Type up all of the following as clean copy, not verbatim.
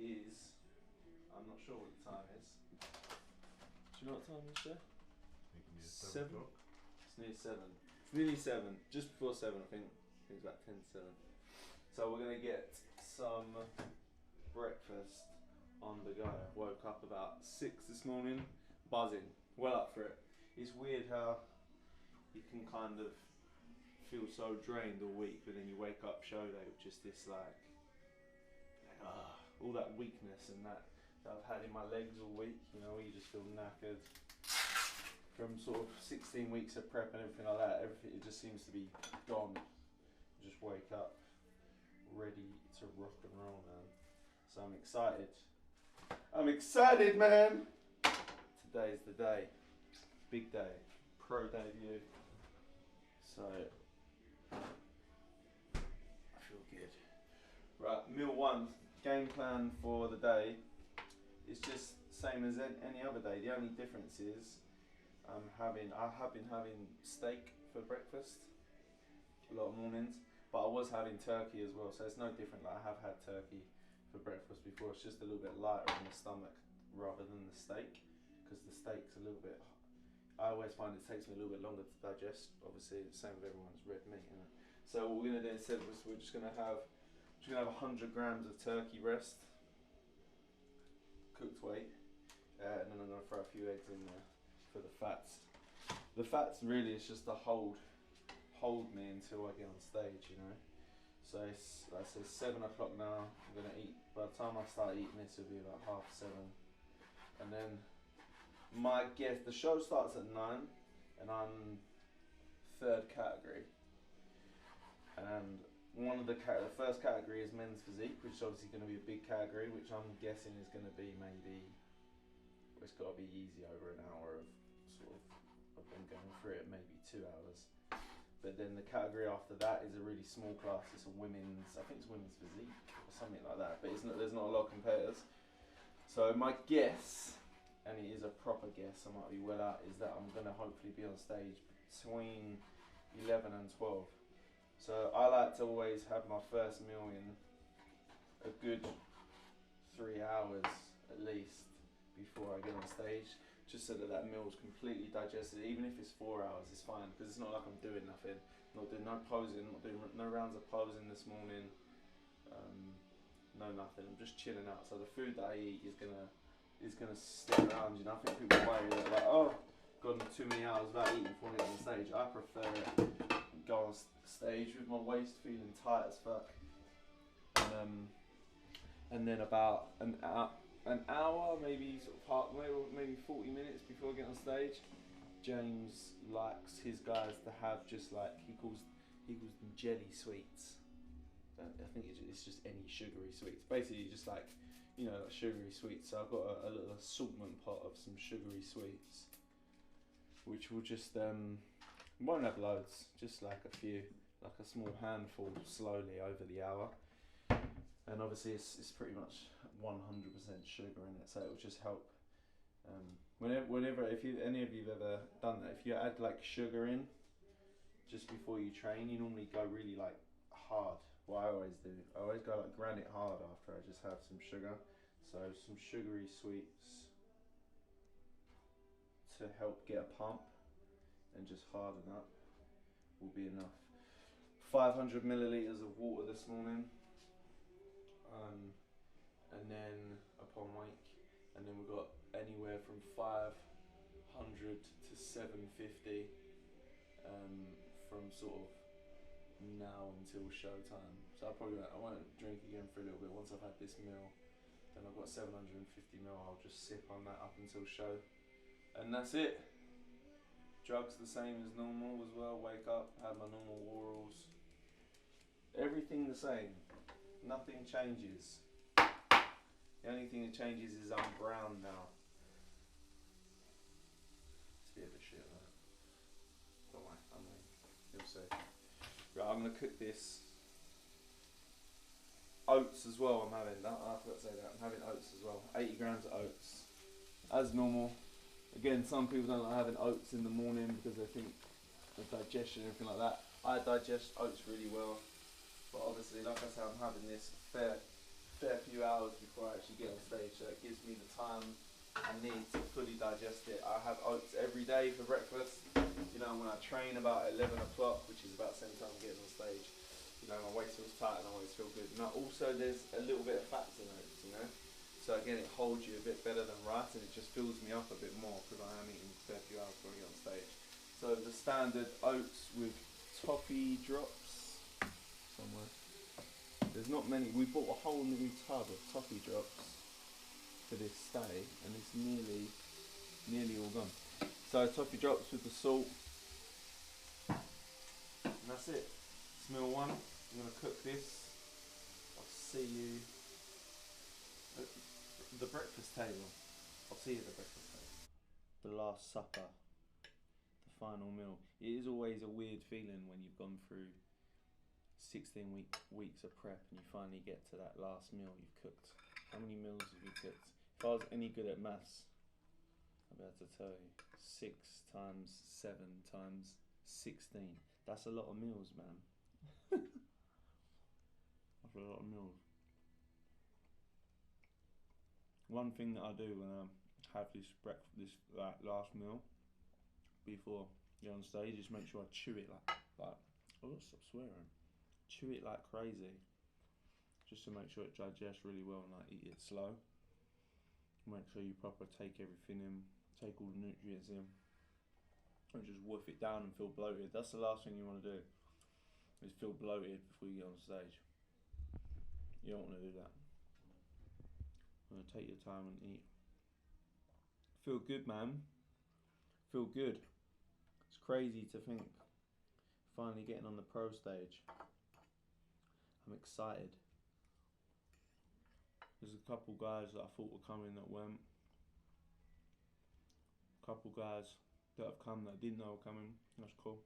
is, I'm not sure what the time is. Do you know what time it is, sir? Seven o'clock. It's nearly 7. It's nearly 7. Just before 7, I think. I think it's about 10 to 7. So we're going to get some breakfast on the go. Woke up about 6 this morning, buzzing, well up for it. It's weird how you can kind of feel so drained all week, but then you wake up show day with just this all that weakness and that I've had in my legs all week, you know, you just feel knackered from sort of 16 weeks of prep and everything like that. Everything, it just seems to be gone. Just wake up ready to rock and roll, man. So I'm excited. I'm excited, man. Today's the day. Big day. Pro debut. So I feel good. Right, meal 1. Game plan for the day is just same as any other day. The only difference is I have been having steak for breakfast a lot of mornings, but I was having turkey as well, so it's no different. Like, I have had turkey for breakfast before. It's just a little bit lighter on the stomach rather than the steak, because the steak's a little bit, I always find it takes me a little bit longer to digest. Obviously the same with everyone's red meat, you know? So what we're going to do instead was we're just going to have 100 grams of turkey breast, cooked weight, and then I'm going to throw a few eggs in there for the fats. The fats really is just to hold me until I get on stage, you know. So it's, like I said, 7 o'clock now. I'm going to eat, by the time I start eating this, it'll be about 7:30. And then my guess, the show starts at 9, and I'm 3rd category. And one of the first category is men's physique, which is obviously going to be a big category, which I'm guessing is going to be maybe, well, it's got to be easy over an hour of sort of them going through it, maybe 2 hours. But then the category after that is a really small class. It's a women's, I think it's women's physique or something like that. But there's not a lot of competitors. So my guess, and it is a proper guess, I might be well out, is that I'm going to hopefully be on stage between 11 and 12. So I like to always have my first meal in a good 3 hours at least before I get on stage, just so that meal's completely digested. Even if it's 4 hours, it's fine, because it's not like I'm doing nothing. Not doing no posing, not doing no rounds of posing this morning. No nothing. I'm just chilling out. So the food that I eat is gonna stick around. You know, I think people worry that, like, oh, gone too many hours without eating before I get on stage. I prefer it. Go on stage with my waist feeling tight as fuck, and then about an hour, maybe sort of maybe 40 minutes before I get on stage, James likes his guys to have just like he calls them jelly sweets. I think it's just any sugary sweets, basically just like, you know, like sugary sweets. So I've got a little assortment pot of some sugary sweets, which will just won't have loads, just like a few, like a small handful slowly over the hour. And obviously it's pretty much 100% sugar in it, so it will just help. Whenever, if any of you've ever done that, if you add like sugar in just before you train, you normally go really like hard. What I always do, I always go like granite hard after I just have some sugar. So some sugary sweets to help get a pump and just harden up will be enough. 500 millilitres of water this morning, and then upon wake, and then we've got anywhere from 500 to 750 from sort of now until showtime. So I won't drink again for a little bit. Once I've had this meal, then I've got 750 ml. I'll just sip on that up until show, and that's it. Drugs the same as normal as well. Wake up, have my normal orals. Everything the same. Nothing changes. The only thing that changes is I'm brown now. It's a bit of a shit, though. Don't worry, you'll see. Right, I'm gonna cook this. Oats as well. I'm having. I forgot to say that. I'm having oats as well. 80 grams of oats, as normal. Again, some people don't like having oats in the morning because they think of digestion and everything like that. I digest oats really well, but obviously, like I said, I'm having this fair few hours before I actually get on stage, so it gives me the time I need to fully digest it. I have oats every day for breakfast. You know, when I train about 11 o'clock, which is about the same time I'm getting on stage, you know, my waist feels tight and I always feel good. And also there's a little bit of fats in oats, you know. So again, it holds you a bit better than rice, and it just fills me up a bit more because I am eating a fair few hours before I get on stage. So the standard oats with toffee drops somewhere. There's not many. We bought a whole new tub of toffee drops for this stay, and it's nearly all gone. So toffee drops with the salt, and that's it. It's meal one. I'm gonna cook this. I'll see you at the breakfast table. I'll see you at the breakfast table. The Last Supper, the final meal. It is always a weird feeling when you've gone through 16 weeks of prep and you finally get to that last meal you've cooked. How many meals have you cooked? If I was any good at maths, I'd be able to tell you. 6 times 7 times 16. That's a lot of meals, man. That's a lot of meals. One thing that I do when I have this last meal before you go on stage is make sure I chew it like oh, stop swearing. Chew it like crazy, just to make sure it digests really well, and like eat it slow. Make sure you proper take everything in, take all the nutrients in, and just wolf it down and feel bloated. That's the last thing you want to do, is feel bloated before you get on stage. You don't want to do that. You want to take your time and eat. Feel good, man. Feel good. It's crazy to think finally getting on the pro stage. I'm excited. There's a couple guys that I thought were coming that weren't. A couple guys that have come that I didn't know were coming. That's cool.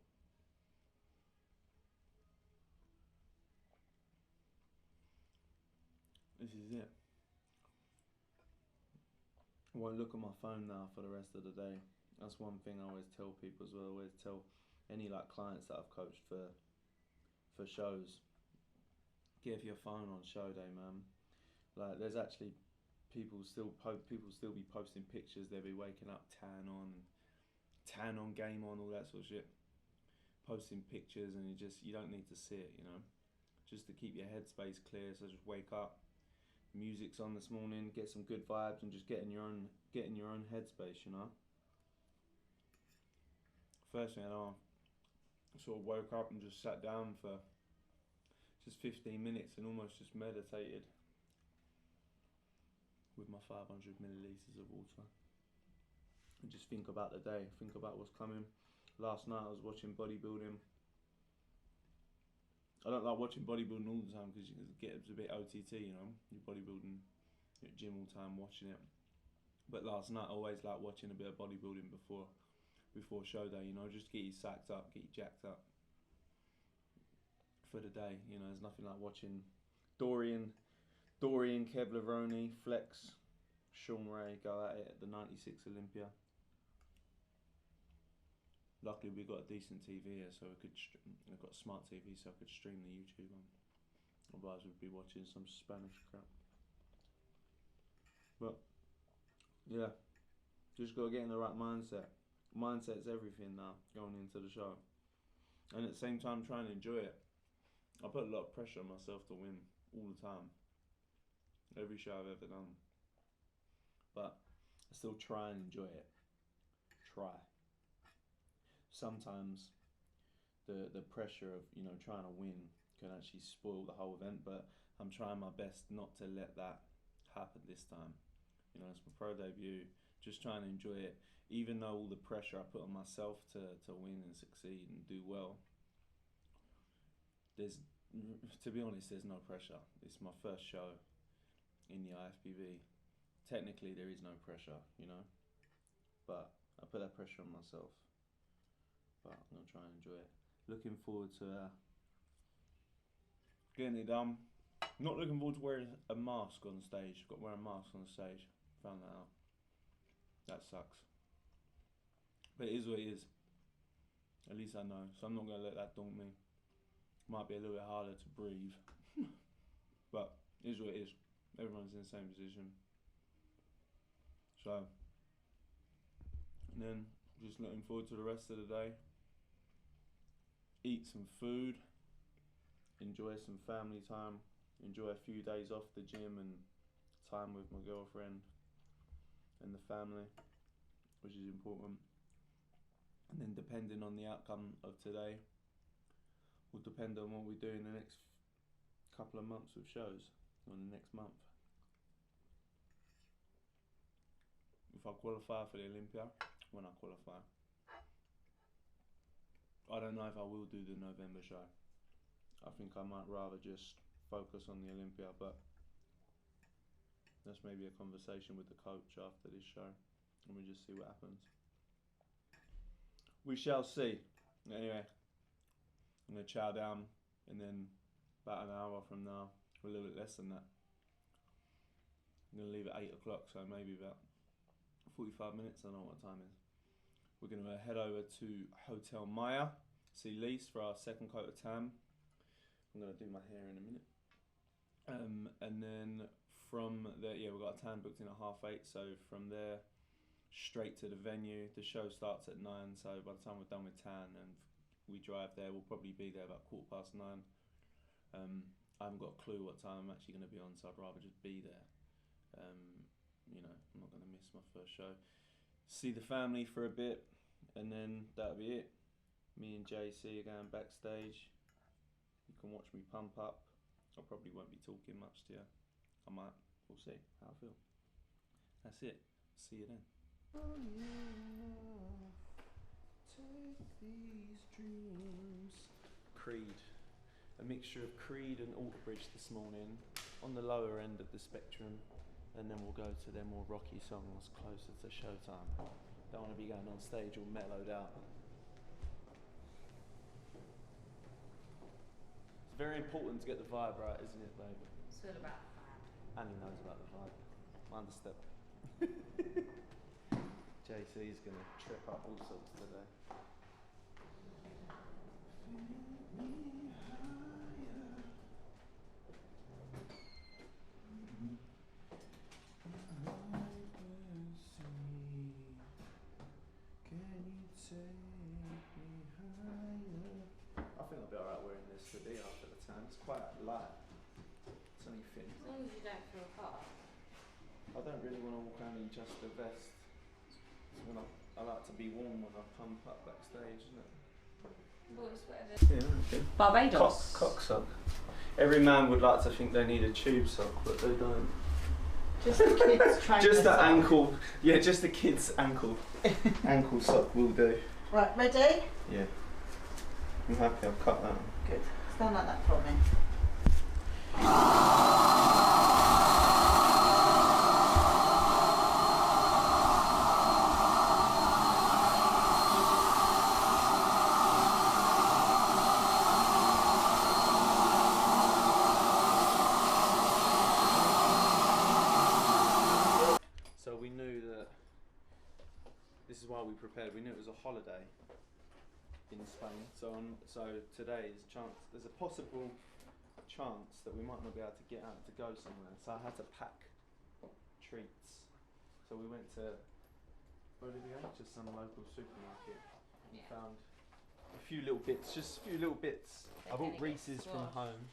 This is it. I won't look at my phone now for the rest of the day. That's one thing I always tell people as well. I always tell any like clients that I've coached for shows, give your phone on show day, man. Like there's actually people still be posting pictures. They'll be waking up tan on, game on, all that sort of shit. Posting pictures, and you don't need to see it, you know. Just to keep your headspace clear. So just wake up, music's on this morning, get some good vibes, and just get in your own headspace, you know. First thing I know, I sort of woke up and just sat down for just 15 minutes and almost just meditated with my 500 millilitres of water. And just think about the day, think about what's coming. Last night I was watching bodybuilding. I don't like watching bodybuilding all the time because you get a bit OTT, you know. You're bodybuilding, you're at gym all the time watching it. But last night I always like watching a bit of bodybuilding before show day, you know, just get you sacked up, get you jacked up for the day. You know, there's nothing like watching Dorian, Kev Lavroni, Flex, Sean Ray go at it at the 96 Olympia. Luckily we got a decent TV here, so I've got a smart TV, so I could stream the YouTube on. Otherwise we'd be watching some Spanish crap. But yeah, just gotta get in the right mindset. Mindset's everything now, going into the show. And at the same time trying to enjoy it. I put a lot of pressure on myself to win all the time. Every show I've ever done. But I still try and enjoy it. Try. Sometimes the pressure of, you know, trying to win can actually spoil the whole event, but I'm trying my best not to let that happen this time. You know, it's my pro debut, just trying to enjoy it. Even though all the pressure I put on myself to win and succeed and do well, to be honest, there's no pressure. It's my first show in the IFBB. Technically there is no pressure, you know, but I put that pressure on myself. But I'm gonna try and enjoy it. Looking forward to getting it done. Not looking forward to wearing a mask on stage. Got to wear a mask on stage. Found that out. That sucks. But it is what it is. At least I know. So I'm not going to let that daunt me. Might be a little bit harder to breathe. But it is what it is. everyone's in the same position. So, and then just looking forward to the rest of the day. Eat some food, enjoy some family time, enjoy a few days off the gym and time with my girlfriend and the family, which is important. And then depending on the outcome of today will depend on what we do in the next couple of months with shows, or the next month. If I qualify for the Olympia, when I qualify, I don't know if I will do the November show. I think I might rather just focus on the Olympia, but that's maybe a conversation with the coach after this show, and we just see what happens. We shall see. Anyway, I'm going to chow down, and then about an hour from now, or a little bit less than that, I'm going to leave at 8 o'clock, so maybe about 45 minutes, I don't know what time it is. We're going to head over to Hotel Maya, see Lise for our second coat of tan. I'm going to do my hair in a minute. And then from there, we've got a tan booked in at 8:30, so from there, straight to the venue. The show starts at 9, so by the time we're done with tan and we drive there, we'll probably be there about 9:15. I haven't got a clue what time I'm actually going to be on, so I'd rather just be there. I'm not going to miss my first show. See the family for a bit, and then that'll be it. Me and JC are going backstage. You can watch me pump up. I probably won't be talking much to you. I might. We'll see how I feel. That's it. See you then. Oh yeah, take these dreams. Creed. A mixture of Creed and Alter Bridge this morning, on the lower end of the spectrum, and then we'll go to their more rocky songs closer to showtime. Don't want to be going on stage all mellowed out. It's very important to get the vibe right, isn't it, babe? It's all about the vibe. Annie knows about the vibe. Understep. JC's going to trip up all sorts today. I think I'll be alright wearing this today after the tan. It's quite light. It's only thin. As long as you don't feel hot. I don't really want to walk around in just a vest. When I like to be warm when I pump up backstage, isn't it? Boys, whatever. Yeah, okay. Barbados. Cock sock. Every man would like to think they need a tube sock, but they don't. Just the kids trying Just the the sock. ankle. Yeah, just the kids' ankle. Ankle sock will do. Right, ready? Yeah. I'm happy I've cut that. Good. Stand like that for me. So we knew that this is why we prepared. We knew it was a holiday in Spain. So today is there's a possible chance that we might not be able to get out to go somewhere. So I had to pack treats. So we went to, where did we go? Just some local supermarket. And found a few little bits, just a few little bits. I bought Reese's from home.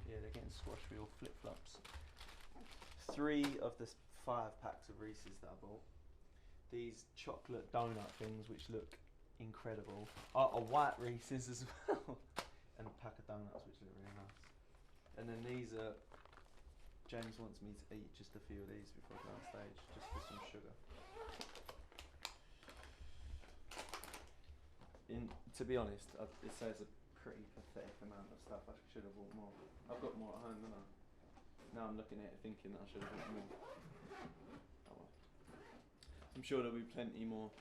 Yeah, they're getting squashed with all flip-flops. 3 of the 5 packs of Reese's that I bought. These chocolate donut things which look incredible. A white Reese's as well. And a pack of donuts which look really nice. And then these are, James wants me to eat just a few of these before I go on stage, just for some sugar. To be honest, it says a pretty pathetic amount of stuff. I should have bought more. I've got more at home than I. Now I'm looking at it thinking that I should have bought more. Oh well. I'm sure there'll be plenty more.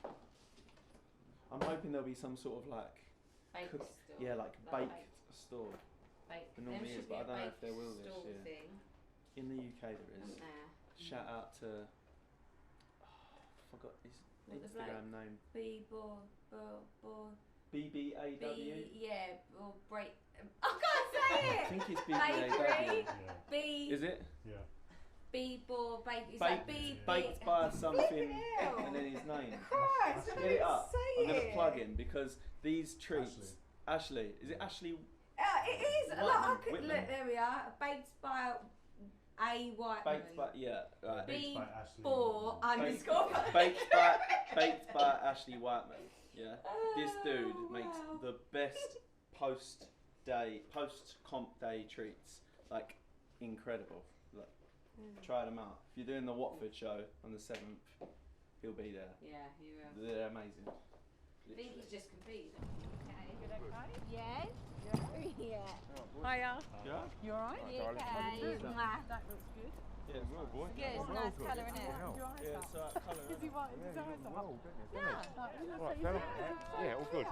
I'm hoping there'll be some sort of like Baked store. Yeah, like baked store. Baked. There normally is, but I don't know if there will this year. Thing. In the UK there is. There. Shout out to I forgot his Instagram name. BBAW. Or break. I can't say I it. think it's Bakery. BBAW. B. Is it? Yeah. Bieber, baked. It's Baked, like baked by something, hell. and then his name. Christ, I Get it up. say I'm gonna it. plug in because these treats. Ashley, is it Ashley? It is. Whitman, Look, I could Whitman. look. There we are. Baked by A Whiteman. Baked by right. Bieber underscore. Baked by Ashley Whiteman. Yeah. This dude makes wow. the best post comp day treats. Like incredible. Look, try them out. If you're doing the Watford show on the 7th, he'll be there. Yeah, he will. They're amazing. I think he's just competed. Okay. You okay? Yes. Yeah. Hiya. Yeah. You alright? You okay? Mwah. That looks good. Yeah, well, boy. Good. It's nice colour, isn't it? Yeah, it's colour. Is he white? His eyes up? Yeah. Like, you look like you're Yeah, all good.